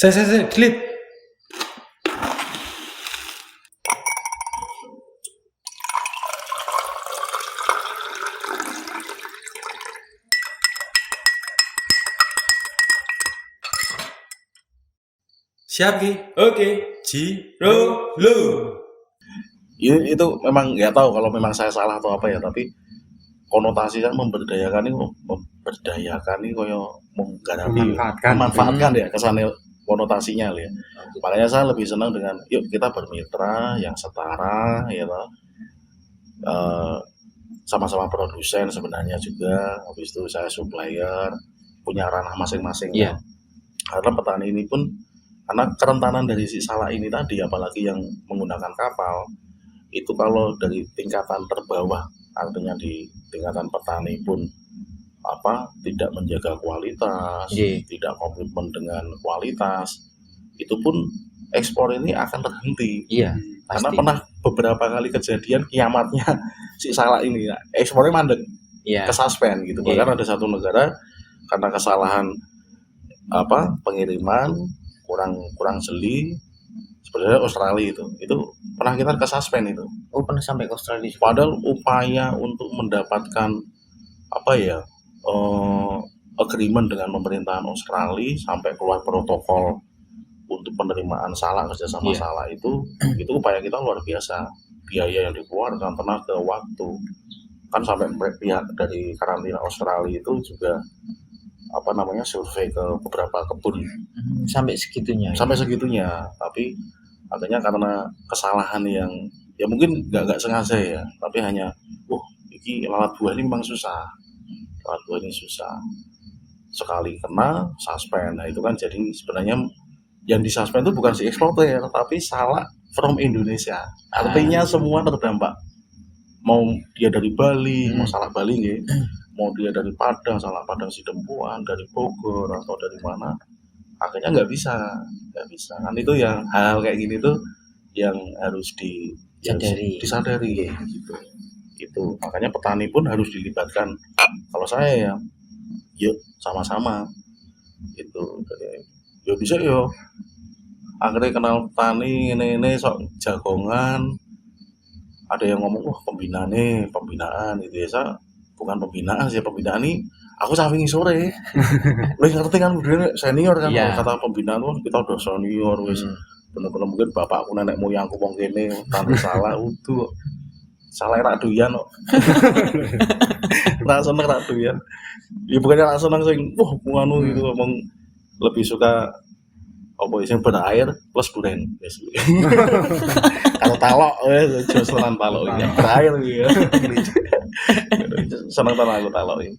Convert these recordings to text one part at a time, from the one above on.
Saya, delete. Siap Ki? Oke, Jiro lu. Itu memang nggak tahu kalau memang saya salah atau apa ya, tapi konotasi kan memberdayakan ini koyo menggarapi memanfaatkan ya kesannya konotasinya ya. Makanya saya lebih senang dengan yuk kita bermitra yang setara ya toh. Sama-sama produsen sebenarnya juga, habis itu saya supplier, punya ranah masing-masing. Iya. Karena petani ini pun karena kerentanan dari si salak ini tadi, apalagi yang menggunakan kapal, itu kalau dari tingkatan terbawah, artinya di tingkatan petani pun tidak menjaga kualitas, tidak komitmen dengan kualitas, itu pun ekspor ini akan terhenti. Iya. Karena pernah beberapa kali kejadian kiamatnya si salak ini, ekspornya mandek, kesuspend gitu. Bahkan ada satu negara karena kesalahan pengiriman kurang jeli, sebenarnya Australia itu pernah kita kesuspend itu. Oh, pernah sampai ke Australia. Padahal upaya untuk mendapatkan agreement dengan pemerintahan Australia sampai keluar protokol untuk penerimaan salak, kerjasama salak itu upaya kita luar biasa. Biaya yang dikeluarkan, tenaga, waktu, kan sampai pihak dari karantina Australia itu juga survei ke beberapa kebun sampai segitunya. Tapi artinya karena kesalahan yang ya mungkin nggak sengaja ya, tapi hanya ini lalat buah ini memang susah, sekali kena suspend. Nah itu kan jadi sebenarnya yang disuspend itu bukan si eksporter tapi salak from Indonesia, artinya semua terdampak, mau dia dari Bali, mau salak Bali nggih, mau dia dari Padang, salak Padang Sidempuan, dari Bogor atau dari mana, akhirnya nggak bisa kan. Itu yang hal kayak gini tuh yang harus disadari gitu. Itu makanya petani pun harus dilibatkan. Kalau saya ya yuk sama-sama itu, yo bisa yo akhirnya kenal petani ini sok jagongan, ada yang ngomong pembinaan itu ya. Saya bukan pembinaan sih, pembinaan ini aku samping sore wis ngerti kan, budaya senior kan. Kata pembinaan tuh kita udah senior wis bener-bener, mungkin bapakku nenek moyangku wong kene tanpa salah utuh salah rak doyan kok. Ra seneng rak doyan. Ya bukannya ra seneng sing nganu gitu, ngomong lebih suka yang berair plus duren. Kalau talok joselan talok ya berair ya. Seneng talok ini.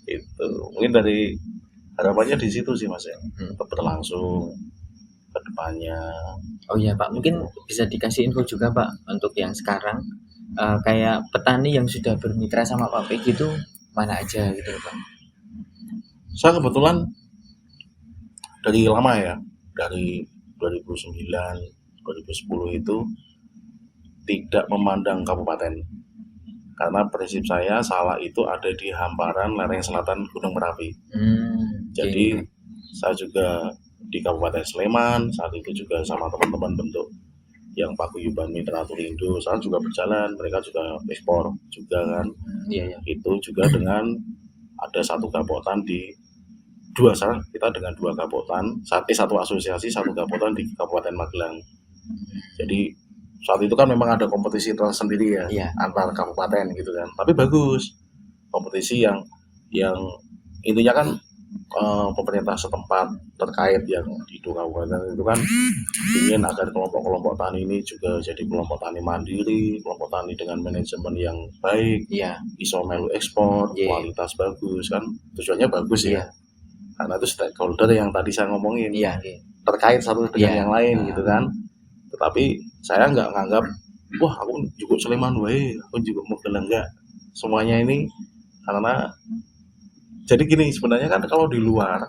Itu mungkin dari harapannya di situ sih Mas ya. Tetap berlangsung ke depannya. Oh iya Pak, mungkin bisa dikasih info juga Pak untuk yang sekarang kayak petani yang sudah bermitra sama Pak Pegi itu mana aja gitu Pak? Saya kebetulan dari lama ya, dari 2009, 2010 itu tidak memandang kabupaten. Karena prinsip saya salak itu ada di hamparan lereng selatan Gunung Merapi. Jadi saya juga di Kabupaten Sleman, saat itu juga sama teman-teman bentuk yang paguyuban Mitra Turindo, saya juga berjalan, mereka juga ekspor juga kan. Itu juga dengan ada satu kabupaten kita dengan dua kabupaten, satu asosiasi, satu kabupaten di Kabupaten Magelang. Jadi saat itu kan memang ada kompetisi tersendiri ya, antar kabupaten gitu kan. Tapi bagus, kompetisi yang intinya kan pemerintah setempat terkait yang di dua kabupaten itu kan ingin agar kelompok-kelompok tani ini juga jadi kelompok tani mandiri, kelompok tani dengan manajemen yang baik, iso melu ekspor, kualitas bagus kan, tujuannya bagus ya. Karena itu stakeholder yang tadi saya ngomongin, terkait satu dengan yang lain gitu kan. Tetapi saya nggak nganggap aku juga Sleman aku juga Magelang, enggak. Semuanya ini karena jadi gini, sebenarnya kan kalau di luar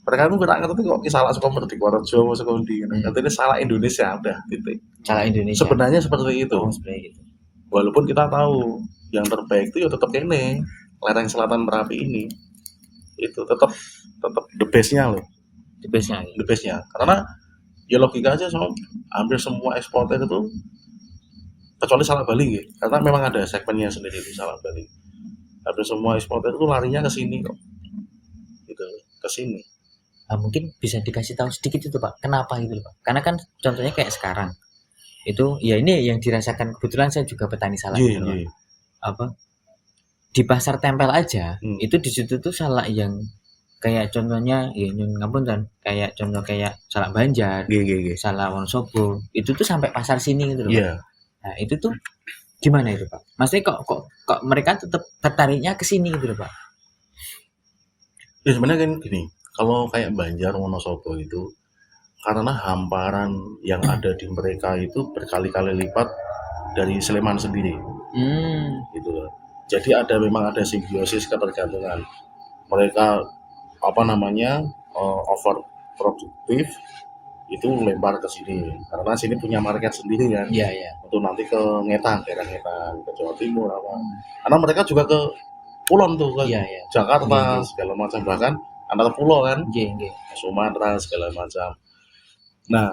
mereka tuh nggak ngerti kok salah suka di Purworejo suka di nanti salah Indonesia udah titik. Salah Indonesia. Sebenarnya seperti itu. Walaupun kita tahu yang terbaik itu ya tetap ini lereng selatan Merapi ini. Itu tetap the best-nya loh. the best-nya. the best-nya. Karena ya logika aja sama hampir semua eksportir itu kecuali Salak Bali gitu. Karena memang ada segmennya sendiri di Salak Bali. Hampir semua eksportir itu larinya ke sini kok. Gitu, ke sini. Nah, mungkin bisa dikasih tahu sedikit itu Pak, kenapa gitu loh Pak? Karena kan contohnya kayak sekarang itu ya ini yang dirasakan, kebetulan saya juga petani salak Iya, gitu loh Pak. iya. Apa di pasar tempel aja itu di situ tuh salak yang kayak contohnya ya nyun ngapunten, kayak contoh kayak salak Banjar, Iya. salak Wonosobo itu tuh sampai pasar sini gitu loh Pak. Iya. Nah itu tuh gimana itu Pak? Maksudnya kok mereka tetap tertariknya ke sini gitu loh Pak? Ya sebenarnya kan gini, kalau kayak Banjar, Wonosobo itu karena hamparan yang ada di mereka itu berkali-kali lipat dari Sleman sendiri, gitu loh. Jadi memang ada simbiosis ketergantungan. Mereka over produktif itu lempar ke sini karena sini punya market sendiri kan. Iya. Untuk nanti ke Ngetan, daerah Ngetan, ke Jawa Timur apa. Karena mereka juga ke Kulon tuh ke Iya. Jakarta Iya. segala macam, bahkan antar pulau kan, Iya. Sumatera segala macam. Nah,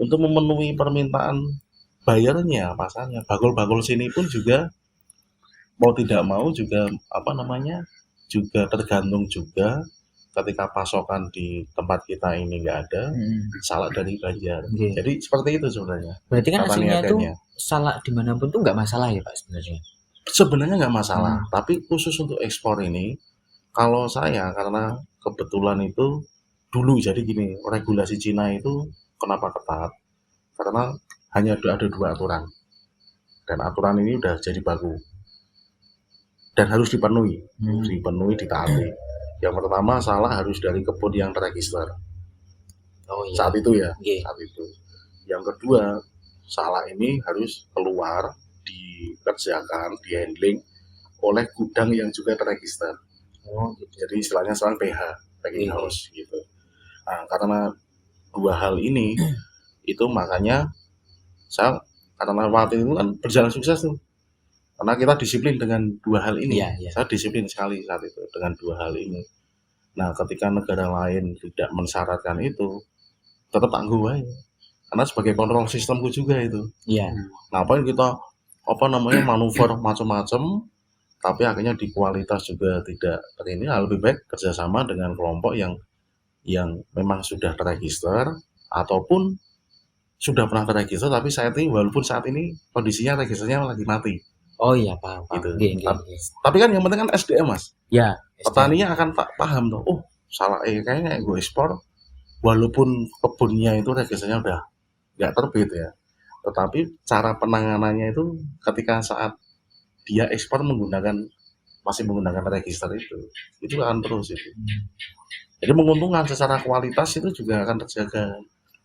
untuk memenuhi permintaan bayarnya, pasarnya, bagol-bagol sini pun juga mau tidak mau juga juga tergantung juga ketika pasokan di tempat kita ini nggak ada, salak dari Banjar. Oke. Jadi seperti itu sebenarnya. Berarti kan tata aslinya tuh niaganya. salak dimanapun tuh nggak masalah ya Pak sebenarnya? Sebenarnya nggak masalah, tapi khusus untuk ekspor ini, kalau saya karena kebetulan itu dulu jadi gini, regulasi Cina itu kenapa ketat? Karena hanya ada 2 aturan, dan aturan ini udah jadi baku dan harus dipenuhi, ditaati. Yang pertama, salak harus dari kebun yang terregister. Oh iya. Saat itu ya, Oke. saat itu. Yang kedua, salak ini harus keluar, dikerjakan, di-handling oleh gudang yang juga terregister. Oh gitu. Jadi istilahnya sekarang PH, packing Iya. house gitu. Nah, karena 2 hal ini, itu makanya karena waktu itu kan berjalan sukses tuh. Karena kita disiplin dengan 2 hal ini. Iya. Saya disiplin sekali saat itu dengan 2 hal ini. Nah, ketika negara lain tidak mensyaratkan itu, tetap tangguh aja. Karena sebagai kontrol sistemku juga itu. Iya. Ngapain kita manuver macam-macam, tapi akhirnya di kualitas juga tidak ini. Lebih baik kerjasama dengan kelompok yang memang sudah terregister ataupun sudah pernah terregister, tapi walaupun saat ini kondisinya registernya lagi mati. Oh iya paham. Gitu. Oke. Tapi kan yang penting kan SDM Mas. Ya. Petaninya akan paham tuh. Oh, salah kayaknya gue ekspor walaupun kebunnya itu registernya udah nggak terbit ya. Tetapi cara penanganannya itu ketika saat dia ekspor masih menggunakan register itu akan terus itu. Jadi menguntungkan secara kualitas itu juga akan terjaga.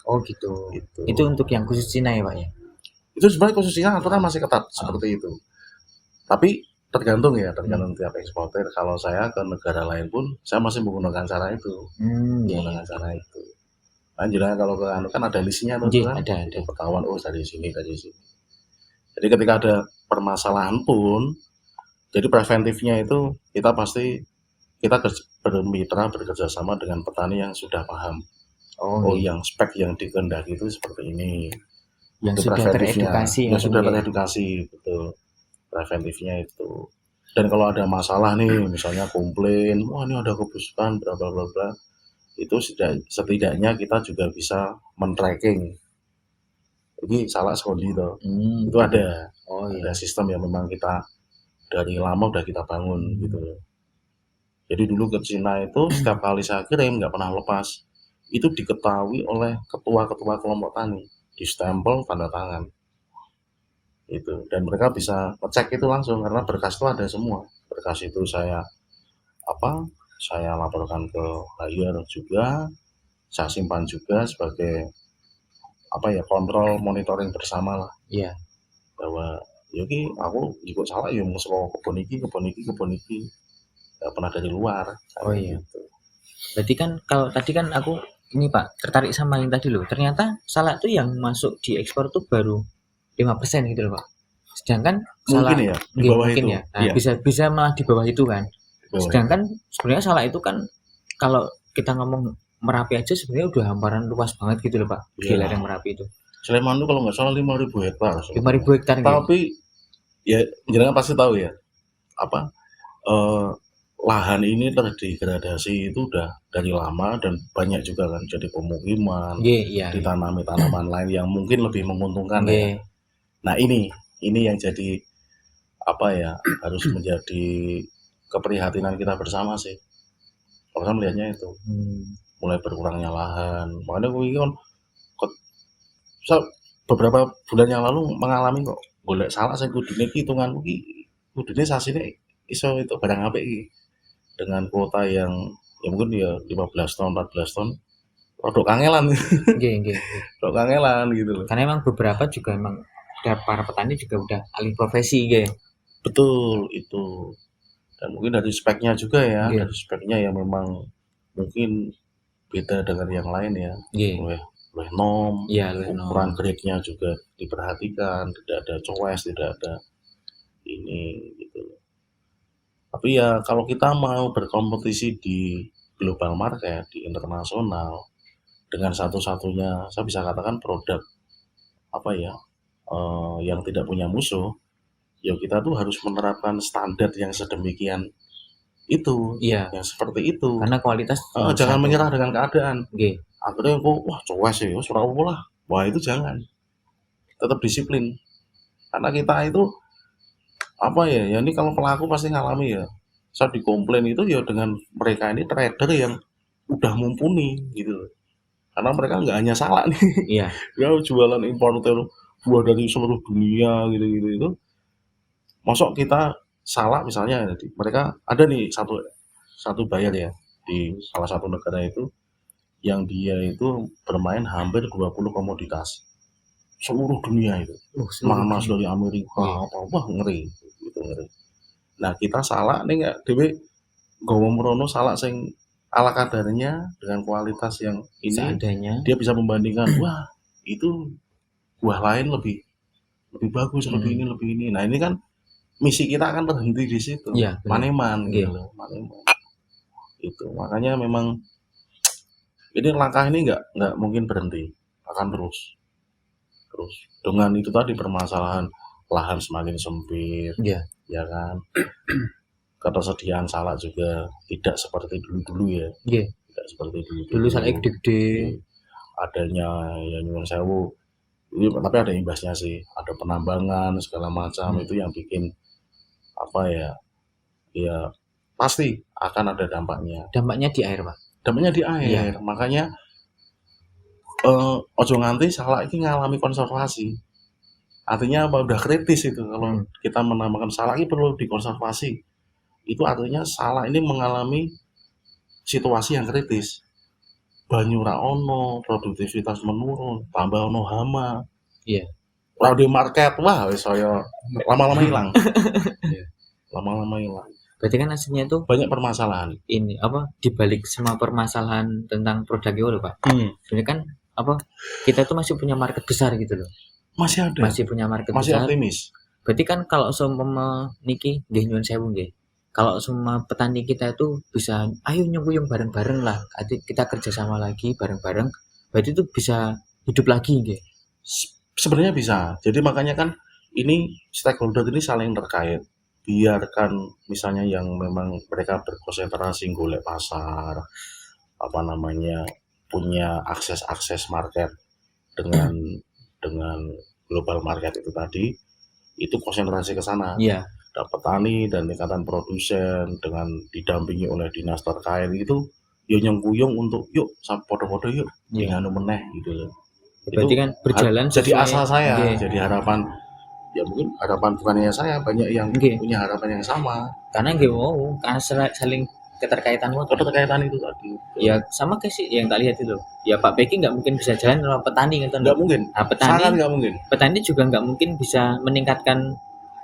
Oh gitu. Itu untuk yang khusus Cina ya Pak ya? Itu sebenarnya khususnya aturan masih ketat seperti itu. Tapi tergantung tiap eksportir. Kalau saya ke negara lain pun saya masih menggunakan cara itu. Cara itu. Lanjutnya kalau ke kan ada listnya tuh kan. Ada. Ketahuan dari sini. Jadi ketika ada permasalahan pun, jadi preventifnya itu kita bermitra bekerja sama dengan petani yang sudah paham. Yang spek yang dikehendaki itu seperti ini. Yang itu sudah teredukasi. Yang sudah teredukasi, betul. Preventifnya itu. Dan kalau ada masalah nih, misalnya komplain, wah ini ada kebusukan, bla bla bla, itu setidaknya kita juga bisa men-tracking. Ini salah sekali itu ada. Ada sistem yang memang kita dari lama udah kita bangun gitu. Jadi dulu ke Cina itu setiap kali saya kirim nggak pernah lepas. Itu diketahui oleh ketua-ketua kelompok tani, di stempel tanda tangan. Itu, dan mereka bisa ngecek itu langsung karena berkas itu ada semua. Berkas itu saya laporkan ke buyer juga, saya simpan juga sebagai kontrol monitoring bersama lah. Iya. Bahwa aku ikut salah mau kebun iki nggak pernah dari luar. Iya. Gitu. Berarti kan kalau tadi kan aku ini Pak tertarik sama yang tadi loh. Ternyata salak tuh yang masuk di ekspor tuh baru 5% gitu loh Pak. Sedangkan mungkin ya di bawah itu. Ya. Nah, bisa malah di bawah itu kan. Sedangkan sebenarnya salak itu kan kalau kita ngomong Merapi aja sebenarnya udah hamparan luas banget gitu loh Pak, di Iya. lereng Merapi itu. Sleman itu kalau nggak salah 5.000 hektar. 5.000 hektar nggih. Tapi ya jenengan pasti tahu ya apa eh, lahan ini terdegradasi itu udah dari lama dan banyak juga kan jadi pemukiman, Nggih, iya. ditanami tanaman lain yang mungkin lebih menguntungkan ya. Nggih. Nah ini yang jadi apa ya harus menjadi keprihatinan kita bersama sih. Kalau saya melihatnya itu mulai berkurangnya lahan. Makanya gue kan saya beberapa bulan yang lalu mengalami kok golek salah saya kudune ki hitunganku ki kudune sasine iso itu barang apik iki dengan kuota yang ya mungkin ya 15 ton 14 ton produk kangelan Nggih, nggih. produk kangelan gitu loh. Karena emang beberapa juga emang para petani juga udah alih profesi nggih. Betul itu. Dan mungkin dari speknya juga ya, Nggih. dari speknya yang memang mungkin beda dengan yang lain ya. Nggih. Oleh nom, Iya, luwih ukuran grade-nya juga diperhatikan, tidak ada cowes, tidak ada ini gitu. Tapi ya kalau kita mau berkompetisi di global market, di internasional, dengan satu-satunya saya bisa katakan produk apa ya yang tidak punya musuh, ya kita tuh harus menerapkan standar yang sedemikian itu, Iya. yang seperti itu. Karena kualitas Jangan menyerah dengan keadaan. Nggih. Akhirnya kok wah cowes ya, ora apa lah. Wah itu jangan. Tetap disiplin. Karena kita itu apa ya ini kalau pelaku pasti ngalami ya. Saya dikomplain itu ya dengan mereka ini trader yang udah mumpuni gitu loh. Karena mereka nggak hanya salah nih. Iya. Ya jualan importer buah dari seluruh dunia gitu-gitu itu. Masuk kita salah misalnya mereka ada nih satu buyer ya di salah satu negara itu yang dia itu bermain hampir 20 komoditas seluruh dunia itu nanas dari Amerika apa ngeri gitu ngeri. Nah kita salah nih nggak dewe gowo merono salah sing ala kadarnya dengan kualitas yang ini seadanya. Dia bisa membandingkan wah itu buah lain lebih bagus lebih ini. Nah ini kan misi kita akan terhenti di situ. Iya, maneman gitu loh, maneman. Itu makanya memang ini langkah ini nggak mungkin berhenti, akan terus dengan itu tadi permasalahan lahan semakin sempit, ya kan, ketersediaan salak juga tidak seperti dulu ya, tidak seperti dulu salak gede, adanya ya nyuwun sewu, tapi ada imbasnya sih, ada penambangan segala macam itu yang bikin apa ya pasti akan ada dampaknya di air Pak. Dampaknya di air, makanya ojo nganti salak ini ngalami konservasi. Artinya apa? Udah kritis itu kalau kita menambahkan salak ini perlu dikonservasi. Itu artinya salak ini mengalami situasi yang kritis. Banyu ra ono, produktivitas menurun, tambah ono hama. Iya. Ora di market wah wis saya lama-lama hilang. Lama-lama hilang. Berarti kan aslinya tuh banyak permasalahan. Ini apa dibalik semua permasalahan tentang produk itu loh Pak. Sebenarnya kan apa kita tuh masih punya market besar gitu loh. Masih ada. Masih punya market masih besar. Optimis. Berarti kan kalau seumpama niki nggih nyuwun sewu nggih. Kalau semua petani kita itu bisa ayo nyuyung bareng-bareng lah. Kita kerjasama lagi bareng-bareng. Berarti itu bisa hidup lagi nggih. Sebenarnya bisa. Jadi makanya kan ini stakeholder ini saling terkait. Biarkan misalnya yang memang mereka berkonsentrasi golek pasar apa namanya punya akses market dengan global market itu tadi itu konsentrasi ke sana dapat petani dan tingkatan produsen dengan didampingi oleh dinas terkait itu yo nyengkuyung untuk yuk podo-podo yuk nganu meneh gitu loh. Berarti kan berjalan jadi asa saya jadi harapan ya mungkin harapan bukannya saya banyak yang punya harapan yang sama karena karena saling keterkaitan itu tadi ya sama kayak sih yang tak lihat itu ya Pak Peki nggak mungkin bisa jalan kalau petani kan nggak mungkin petani nggak mungkin petani juga nggak mungkin bisa meningkatkan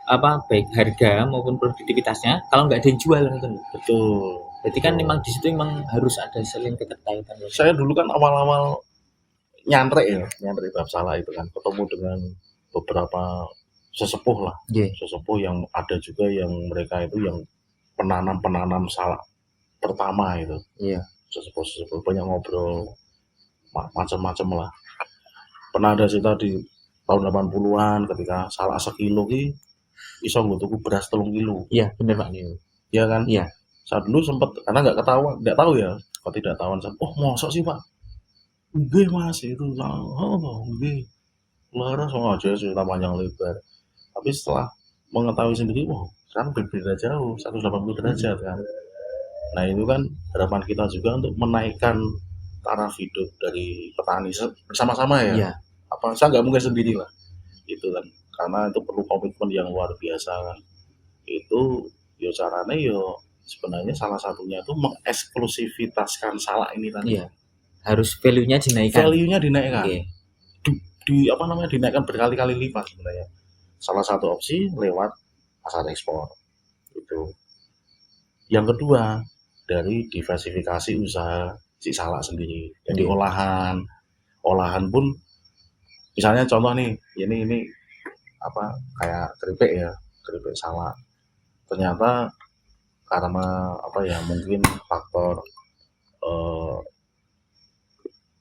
apa baik harga maupun produktivitasnya kalau nggak ada yang jual kan betul berarti kan memang di situ memang harus ada saling keterkaitan saya dulu kan awal-awal nyantrik bab salah itu kan ketemu dengan beberapa sesepuh lah, sesepuh yang ada juga yang mereka itu yang penanam salak pertama itu. sesepuh banyak ngobrol macam-macam lah. Pernah ada cerita di tahun 80-an ketika salak sekilo ki iso nggo tuku beras 3 kilo. Iya, bener Pak Nio. Ya kan? Iya. Saat dulu sempat karena nggak tahu ya, kok tidak tahu. Oh, mosok sih Pak? Nggih Mas, itu oh nggih. Lara sengaja cerita panjang lebar. Tapi setelah mengetahui sendiri, wah sekarang berbeda jauh, 180 derajat kan. Nah itu kan harapan kita juga untuk menaikkan taraf hidup dari petani bersama-sama ya. Iya. Apa saya nggak mungkin sendiri lah, itu kan. Karena itu perlu komitmen yang luar biasa kan. Itu yo caranya yo sebenarnya salah satunya itu mengeksklusivitaskan salak ini tadi. Iya. Harus value-nya dinaikkan. Value-nya dinaikkan. Oke. Dinaikkan berkali-kali lipat sebenarnya. Salah satu opsi lewat pasar ekspor. Itu. Yang kedua, dari diversifikasi usaha si salak sendiri. Jadi olahan pun misalnya contoh nih, ini apa kayak keripik salak. Ternyata karena apa ya, mungkin faktor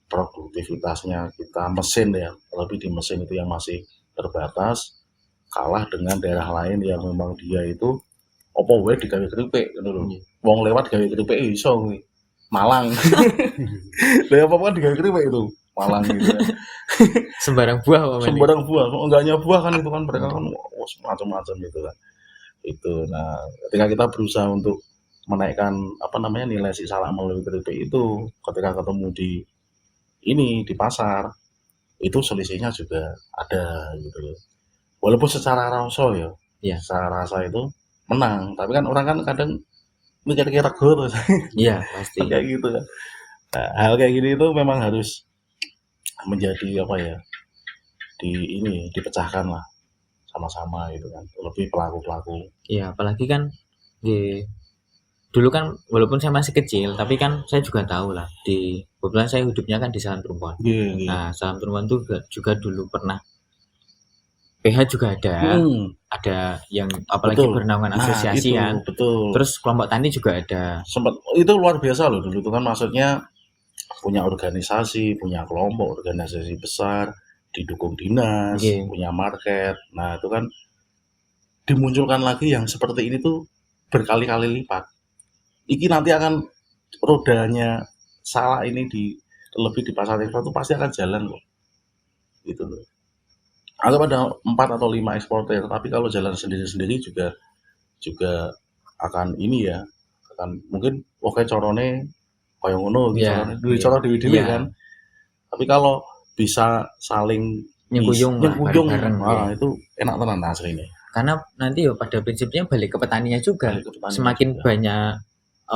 produktivitasnya kita mesin ya, lebih di mesin itu yang masih terbatas, kalah dengan daerah lain yang memang dia itu opo wae digawe keripik ngono lho. Wong lewat gawe keripik iso kuwi. Malang. Lah apa kan digawe keripik itu. Malang gitu ya. Sembarang buah Pak Mani. Sembarang buah, enggaknya buah kan itu kan mereka kan macam-macam gitu kan. Itu. Nah, ketika kita berusaha untuk menaikkan nilai si salak melalui keripik itu, ketika ketemu di pasar itu selisihnya juga ada gitu loh. Walaupun secara rasa ya, secara rasa itu menang, tapi kan orang kan kadang mikir-mikir rego terus. Iya, pasti. Kayak gitu kan. Nah, hal kayak gini itu memang harus menjadi dipecahkan lah sama-sama gitu kan. Lebih pelaku-pelaku. Iya, apalagi kan dulu kan walaupun saya masih kecil, tapi kan saya juga tahu lah kebetulan saya hidupnya kan di Salam Perempuan. Nah, Salam Perempuan itu juga dulu pernah PH juga ada yang apalagi bernaungan asosiasi kan. Betul. Terus kelompok tani juga ada. Sempat itu luar biasa loh dulu itu kan, maksudnya punya organisasi, punya kelompok organisasi besar, didukung dinas, punya market. Nah, itu kan dimunculkan lagi yang seperti ini tuh berkali-kali lipat. Iki nanti akan rodanya salak ini lebih di pasar ekspor itu pasti akan jalan kok. Gitu loh. Atau ada 4 atau 5 eksporter, tapi kalau jalan sendiri-sendiri juga akan akan mungkin oke corone kaya ngono gitu, duwe cara dhewe-dhewe kan. Tapi kalau bisa saling nyengkuyung bareng, itu enak tenan asline. Karena nanti pada prinsipnya balik ke petaninya juga. Semakin banyak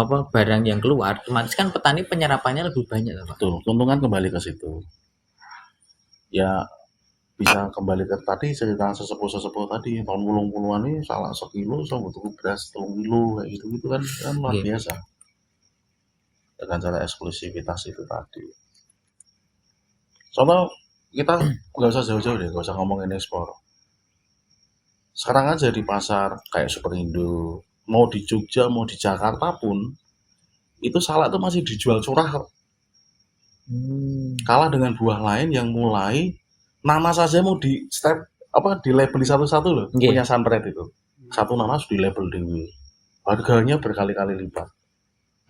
barang yang keluar, otomatis kan petani penyerapannya lebih banyak Pak. Betul, keuntungan kembali ke situ. Ya bisa kembali ke tadi cerita sesepuh tadi tahun 80-an ini salak sekilo sama butuh beras 3 kilo kayak gitu kan luar biasa. Dengan cara eksklusivitas itu tadi. Contoh kita nggak usah jauh-jauh deh, nggak usah ngomongin ekspor. Sekarang aja di pasar kayak Superindo, mau di Jogja, mau di Jakarta pun, itu salak itu masih dijual curah. Kalah dengan buah lain yang mulai nama saja mau di label satu-satu loh. Punya Sunred itu. Satu nama sudah di label dulu. Harganya berkali-kali lipat.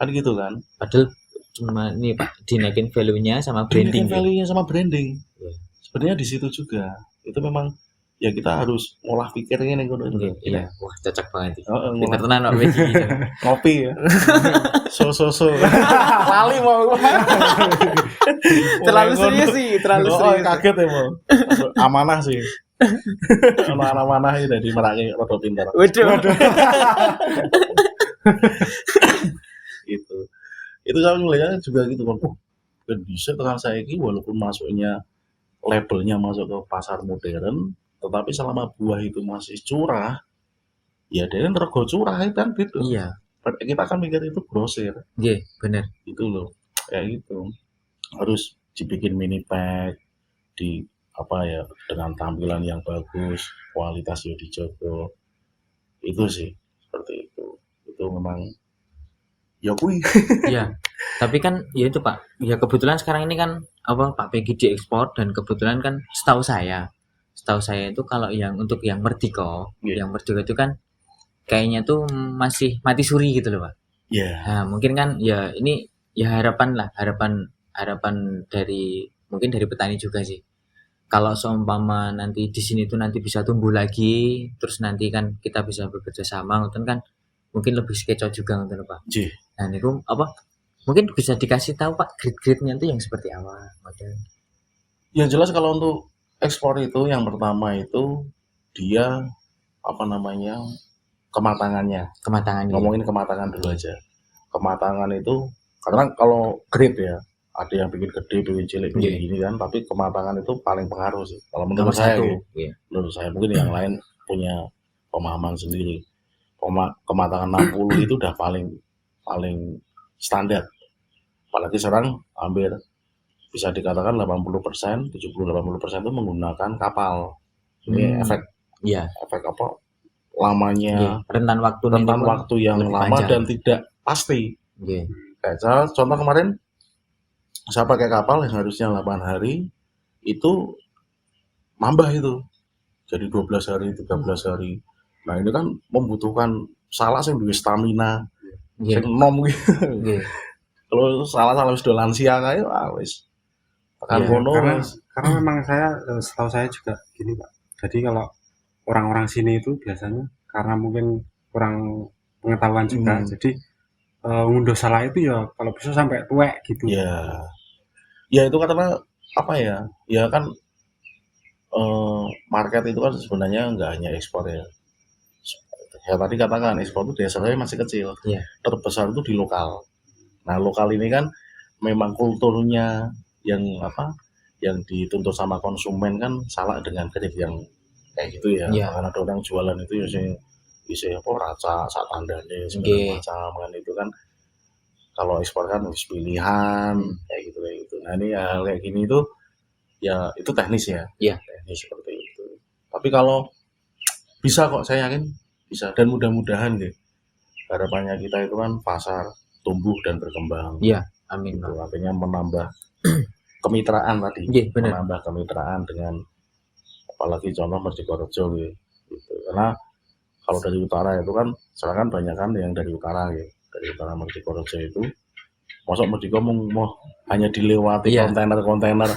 Kan gitu kan. Padahal cuma ini Pak, dinaikin value-nya sama branding. Sebenarnya di situ juga. Itu memang ya kita harus ngolah pikirnya nih Iya, wah cocok banget. Pinter tenan kok iki. Ngopi ya. So. Lali mau. Terlalu serius sih, kaget ya mau. Amanah sih. Amanah ini dari Meraki rada pintar. Waduh. Itu kalau ngelihatnya juga gitu kan. Kan bisa tekan saiki walaupun masuknya labelnya masuk ke pasar modern, tetapi selama buah itu masih curah, ya dia rego curah kan gitu. Iya. Kita akan mikir itu grosir. Iya, benar. Itu loh, kayak gitu. Harus dibikin mini pack dengan tampilan yang bagus, kualitasnya dijaga. Itu sih seperti itu. Itu memang ya kuwi. Iya. Tapi kan ya itu Pak, ya kebetulan sekarang ini kan apa Pak Peggy diekspor dan kebetulan kan setahu saya itu kalau yang untuk yang Merdiko, Iya. yang Merdiko itu kan kayaknya tuh masih mati suri gitu loh Pak. Ya, Nah, mungkin kan ya ini ya harapan lah, harapan dari mungkin dari petani juga sih. Kalau seumpama nanti di sini tuh nanti bisa tumbuh lagi, terus nanti kan kita bisa bekerja sama, ngoten kan mungkin lebih sekecot juga ngoten Pak. J. Nah, niku apa? Mungkin bisa dikasih tahu Pak grade-grade-nya itu yang seperti apa model. Yang jelas kalau untuk ekspor itu yang pertama itu dia apa namanya kematangannya. Kematangannya. Ngomongin kematangan dulu aja. Kematangan itu karena kalau grade ya ada yang bikin gede, bikin cilik, bikin Iya. gini kan, tapi kematangan itu paling pengaruh sih. Kalau menurut Nomor saya, satu. gitu. Iya. Menurut saya mungkin yang lain punya pemahaman sendiri. Kematangan 60 itu udah paling standar. Apalagi sekarang hampir bisa dikatakan 80%, 70-80% itu menggunakan kapal. Ini Iya. efek apa? Iya. Lamanya Rentan waktu yang lebih lama panjang. dan tidak pasti. Iya. Kayak saya contoh kemarin saya pakai kapal yang harusnya 8 hari itu nambah itu jadi 12 hari, 13 hari. Nah ini kan membutuhkan salah sing duwe stamina Iya. sing enom gitu. Iya. Kalau salah wis do lansia kae wis tekan Iya, kono Karena memang setahu saya juga gini Pak. Jadi kalau orang-orang sini itu biasanya karena mungkin kurang pengetahuan juga, jadi ngunduh salah itu ya kalau bisa sampai tuwek gitu. ya itu karena apa ya kan market itu kan sebenarnya nggak hanya ekspor ya tadi katakan ekspor itu dasarnya masih kecil. Iya. Terbesar itu di lokal. Nah lokal ini kan memang kulturnya yang dituntut sama konsumen kan salah dengan kredit yang kayak gitu ya. Iya. Karena ada orang jualan itu ya bisa apa raca sak tandane segala Nggih. macam kan itu kan kalau ekspor kan harus pilihan kayak gitu. Nah ini hal kayak gini itu ya itu teknis ya. Iya. Teknis seperti itu. Tapi kalau bisa kok saya yakin bisa dan mudah-mudahan deh harapannya kita itu kan pasar tumbuh dan berkembang. Iya, amin. Itu artinya menambah kemitraan tadi. Iya, benar. Menambah kemitraan dengan apalagi contoh Merdikorejo gitu. Karena kalau dari utara itu kan sekarang kan banyak kan yang dari utara gitu. Dari utara Merdikorejo itu mosok Merdiko mau hanya dilewati Iya. kontainer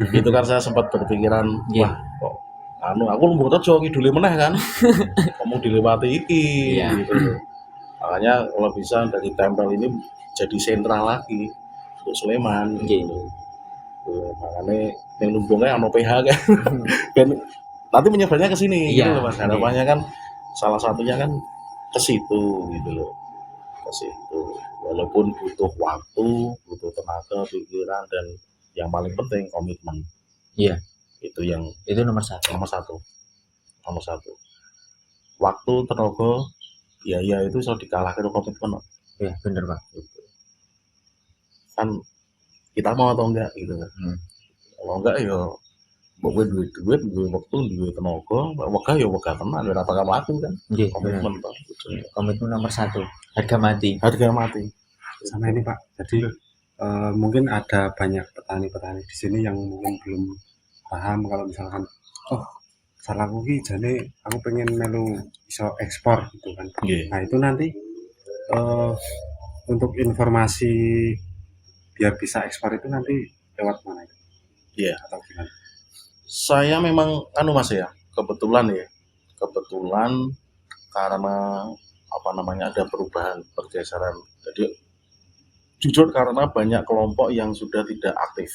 itu kan saya sempat berpikiran Iya. wah kok aku lumbuh rejo kidule meneh kan ngomong dilewati iki Iya. gitu. Makanya kalau bisa dari tempel ini jadi sentral lagi untuk Sleman gitu. Makanya yang lumbungnya ono PH kan dan nanti menyebarnya ke sini Iya. gitu loh Mas. Harapannya kan salah satunya kan ke situ gitu loh. Ke situ. Walaupun butuh waktu, butuh tenaga, pikiran dan yang paling penting komitmen. Iya. Itu yang Itu nomor satu. Nomor satu. Waktu, tenaga, biaya itu selalu dikalahkan komitmen. Iya, bener Pak. Gitu. Kan kita mau atau enggak gitu kan. Kalau enggak ya mbok duit, duwe waktu, duwe tenaga, wegah ya wegah tenan ora bakal laku kan. Iya, Komitmen toh. komitmen nomor satu. Harga mati. Harga mati. Sama ini Pak. Jadi mungkin ada banyak petani-petani di sini yang mungkin belum paham kalau misalkan salahku ki jane aku pengen melu iso ekspor gitu kan. Nggih. Nah itu nanti untuk informasi biar bisa ekspor itu nanti lewat mana itu? Iya. Atau gimana? Saya memang Mas ya, kebetulan karena ada perubahan pergeseran. Jadi jujur karena banyak kelompok yang sudah tidak aktif.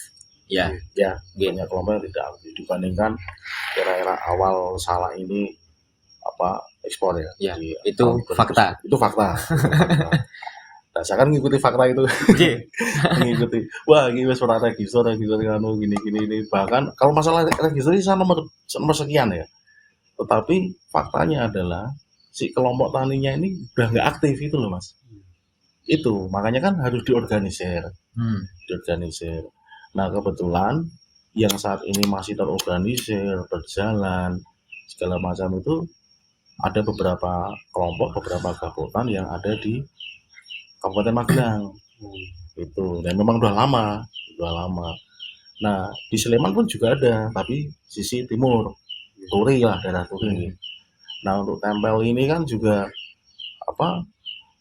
Iya. Ya, banyak kelompok yang tidak aktif dibandingkan era-era awal salah ini ekspor ya. Iya, Di itu tahun 2000. fakta. Itu fakta. Nah, saya kan ngikuti fakta itu. Ngikuti. Wah, ini wis ora register anu gini. Bahkan kalau masalah register ini nomor sekian ya. Tetapi faktanya adalah si kelompok taninya ini udah nggak aktif itu loh Mas. Itu makanya kan harus diorganisir. Diorganisir. Nah, kebetulan yang saat ini masih terorganisir, berjalan segala macam itu ada beberapa kelompok, beberapa gabungan yang ada di Kabupaten Magelang itu, dan memang udah lama. Nah di Sleman pun juga ada, tapi sisi timur, Turi lah, daerah Turi. Nah untuk tempel ini kan juga apa,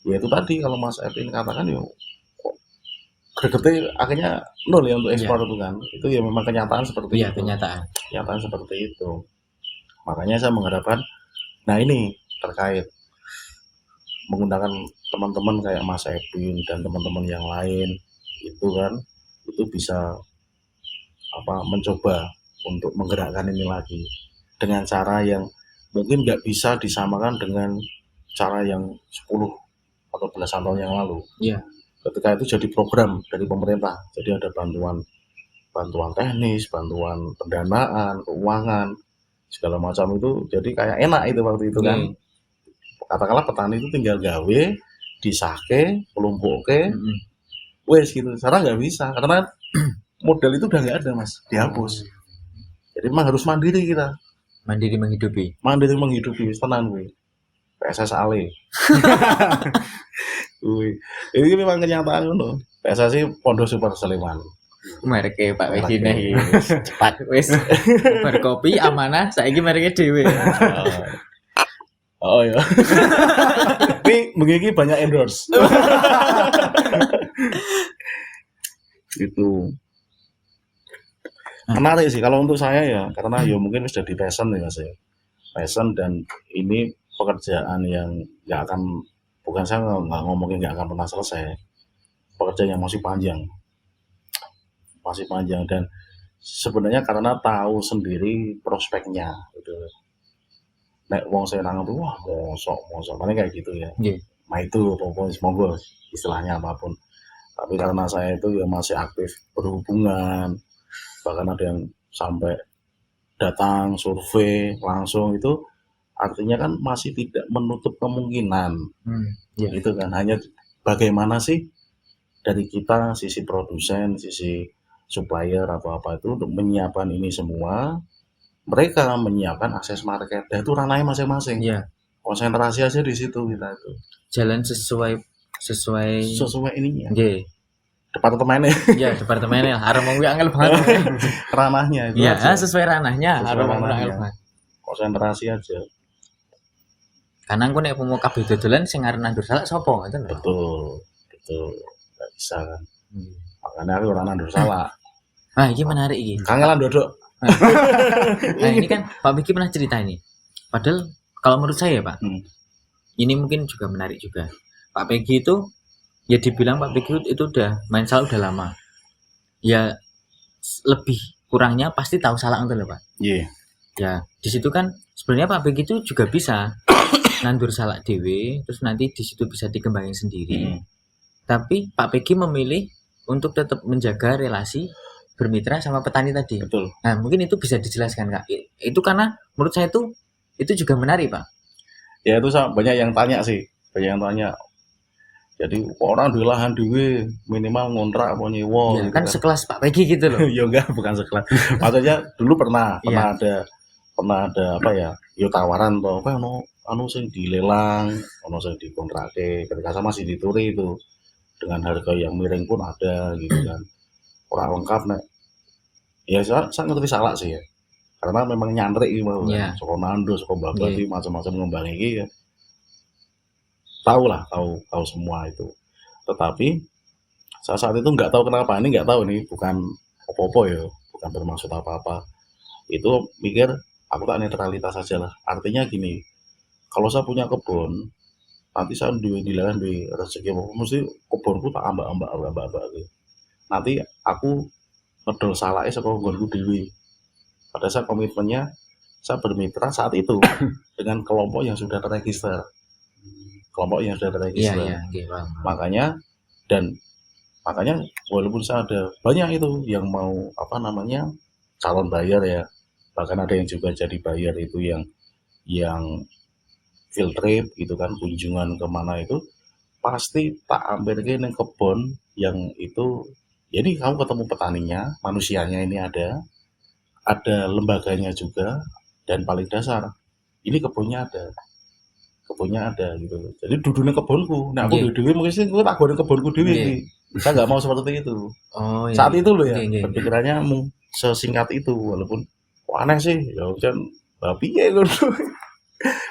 ya itu tadi kalau Mas Epin katakan ya kok gregetnya akhirnya nol ya untuk ekspor itu kan, itu ya memang kenyataan seperti Iya, itu. kenyataan Seperti itu. Makanya saya mengharapkan, nah ini terkait menggunakan teman-teman kayak Mas Epin dan teman-teman yang lain itu kan, itu bisa mencoba untuk menggerakkan ini lagi dengan cara yang mungkin nggak bisa disamakan dengan cara yang 10 atau belasan tahun yang lalu. Iya. Ketika itu jadi program dari pemerintah, jadi ada bantuan teknis, bantuan pendanaan, keuangan, segala macam itu, jadi kayak enak itu waktu itu kan. Katakanlah petani itu tinggal gawe, disake, kelumpuke, wes gitu. Sekarang nggak bisa karena modal itu udah nggak ada Mas, dihapus. Jadi memang harus mandiri kita. Mandiri menghidupi, tenan gue. PSS Ale. Ini memang kenyataan loh. PSSI Pondok Super Sleman. mereknya Pak Wegine cepat wis berkopi amanah saiki mereknya dhewe. Oh ya. Ini begini banyak endorse. Gitu. Menarik sih kalau untuk saya ya, karena ya mungkin sudah di passion ya Mas ya. Passion, dan ini pekerjaan yang nggak akan, bukan saya nggak ngomongin nggak akan pernah selesai. Pekerjaan yang masih panjang, dan sebenarnya karena tahu sendiri prospeknya gitu. Nek wong saya nang tuh wah mosok paling kayak gitu ya. Nah itu pokoknya semoga istilahnya apapun. Tapi karena saya itu ya masih aktif berhubungan, bahkan ada yang sampai datang survei langsung, itu artinya kan masih tidak menutup kemungkinan. Itu kan hanya bagaimana sih dari kita sisi produsen, sisi supplier atau apa itu untuk menyiapkan ini semua. Mereka menyiapkan akses market, dan itu ranahnya masing-masing. Konsentrasi aja di situ kita itu. Jalan sesuai ininya. Departemennya. Ya, departemennya. Harus mau angel banget. Ranahnya itu. Iya, sesuai ranahnya. Harus mau angel banget. Konsentrasi aja. Karena aku nek mau kabeh dodolan sing arep nandur salak sapa ngoten lho. Betul. Enggak bisa kan. Makanya aku ora nandur salak. Nah, ini menarik ini. Kangelan dodok. Nah, ini kan Pak Biki pernah cerita ini. Padahal kalau menurut saya Pak, ini mungkin juga menarik juga. Pak Biki itu, ya dibilang Pak Biki itu udah main salak udah lama. Ya lebih kurangnya pasti tahu salak itu loh Pak. Iya. Ya di situ kan sebenarnya Pak Biki itu juga bisa nandur salak dewe, terus nanti di situ bisa dikembangin sendiri. Tapi Pak Biki memilih untuk tetap menjaga relasi bermitra sama petani tadi. Betul. Nah mungkin itu bisa dijelaskan Kak. Itu karena menurut saya itu juga menarik Pak. Ya itu banyak yang tanya sih, Jadi orang di lahan dewe minimal ngontrak apa nyewa. Ya, gitu kan sekelas Pak Begi gitu loh. Ya enggak, bukan sekelas. Maksudnya dulu pernah ada apa ya? Yo tawaran toh, apa anu sing dilelang, ono sing dikontrake. Ketika saya masih di Turi itu dengan harga yang miring pun ada gitu kan. Ora lengkap nek. Ya saya ngerti salak sih ya. Karena memang nyantrik iki mau. Saka Nando, saka Babati, macam-macam ngembang iki ya. Tahu semua itu. Tetapi saat itu nggak tahu kenapa, ini bukan apa-apa ya, bukan bermaksud apa-apa. Itu mikir aku tak netralitas saja lah. Artinya gini, kalau saya punya kebun, nanti saya dilahan di rezeki apa, mesti kebunku tak ambak gitu. Nanti aku ngedol salahnya saka kebunku dewi. Pada saat komitmennya saya bermitra saat itu dengan kelompok yang sudah terregister. Iya, Makanya walaupun saya ada banyak itu yang mau calon bayar ya, bahkan ada yang juga jadi bayar itu yang field trip gitu kan, kunjungan kemana itu pasti tak ambil ke kebun yang itu. Jadi kamu ketemu petaninya, manusianya ini ada lembaganya juga, dan paling dasar ini kebunnya ada. kebunnya ada gitu. Jadi dudune kebunku. Nah, aku Nggih. dhewe mungkin sih aku tak gone kebunku dhewe Nggih. iki. Saya nggak mau seperti itu. Oh iya. Saat itu loh ya, Nggih, nggih. berpikirannya sesingkat itu walaupun kok aneh sih. Ya kan piye ngono.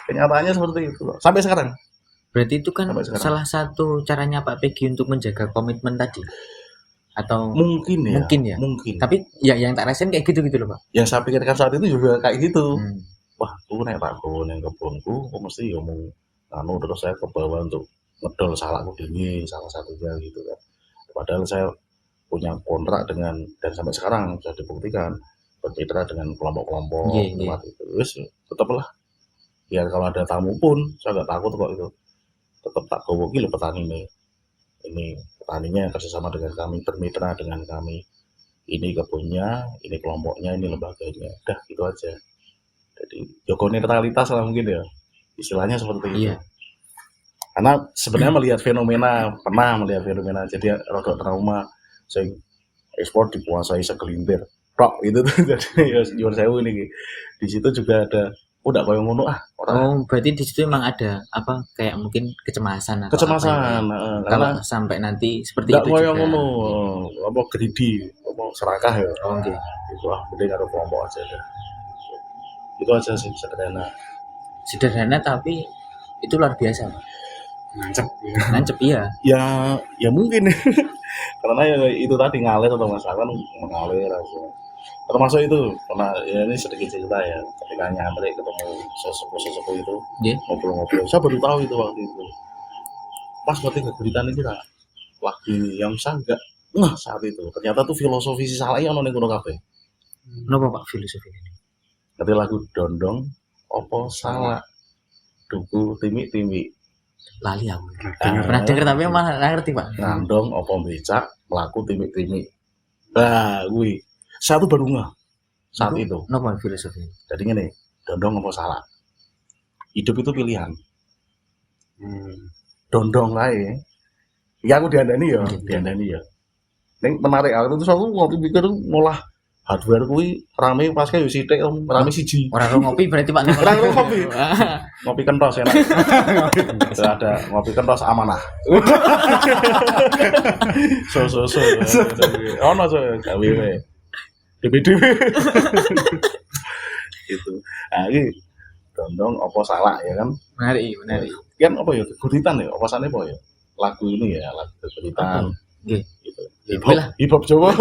Kenyataannya seperti itu loh. Sampai sekarang. Berarti itu kan Sampai sekarang. salah satu caranya Pak Peggy untuk menjaga komitmen tadi. Atau Mungkin ya. Mungkin ya. Mungkin. tapi ya yang tak rasain kayak gitu loh Pak. Yang saya pikirkan saat itu juga kayak gitu. Hmm. Wah, aku nek tak gawe ning kebunku, aku mesti ya mau anu terus saya ke bawah untuk ngedol salakku dhewe salah satunya gitu kan. Padahal saya punya kontrak dengan dan sampai sekarang sudah dibuktikan bermitra dengan kelompok-kelompok Nggih, nggih. tempat itu. Wis tetaplah ya kalau ada tamu pun saya nggak takut kok itu. Tetap tak gawe iki lho petani ini petaninya kerjasama dengan kami, bermitra dengan kami. Ini kebunnya, ini kelompoknya, ini lembaganya. Udah gitu aja. Jadi Joko netralitas lah mungkin ya. Istilahnya seperti itu. Iya. Karena sebenarnya pernah melihat fenomena jadi rada trauma sing ekspor dikuasai segelintir. Tok itu tuh jadi ya nyuwun sewu ini. Di situ juga ada udah koyo ngono orang Oh, berarti di situ emang ada apa kayak mungkin kecemasan atau kecemasan, apa ya? karena Kalau sampai nanti seperti enggak itu koyo juga. ngono, apa greedy, apa serakah ya. Oh, nggih. Itu mending karo kelompok aja deh. Itu aja sih sederhana. Sederhana tapi itu luar biasa, Pak. Nancep. Nancep iya. Ya mungkin karena ya itu tadi ngalir atau masakan mengalir aja. Termasuk itu karena ya ini sedikit cerita ya ketika nyampe ketemu sesepuh itu Nggih. ngobrol-ngobrol saya baru tahu itu waktu itu pas waktu kegeritan itu lagi yang sanggak saat itu ternyata tuh filosofi si salah yang nonton kafe Kenapa Pak filosofi ini? nanti lagu dondong opo salah duku timi Lali aku. Ah. Pernah denger tapi malah nggak ngerti, Pak. ngandong opo becak melaku timi nah gue saya tuh baru nggak saat itu Kenapa filosofi? jadi gini dondong opo salah hidup itu pilihan dondong aja ya aku diandani ya Neng menarik aku terus aku ngopi pikir ngolah hardware kuwi rame pas kayak sithik rame siji Orang ngopi berarti Pak. Orang ngopi. ngopi kentos enak itu ada ngopi kentos amanah so ono so gawe we DPD gitu nah ini dondong apa salah ya kan Menarik. kan apa ya keguritan ya apa sana apa ya lagu ini ya lagu keguritan Nggih. gitu Ya, hip hop Jawa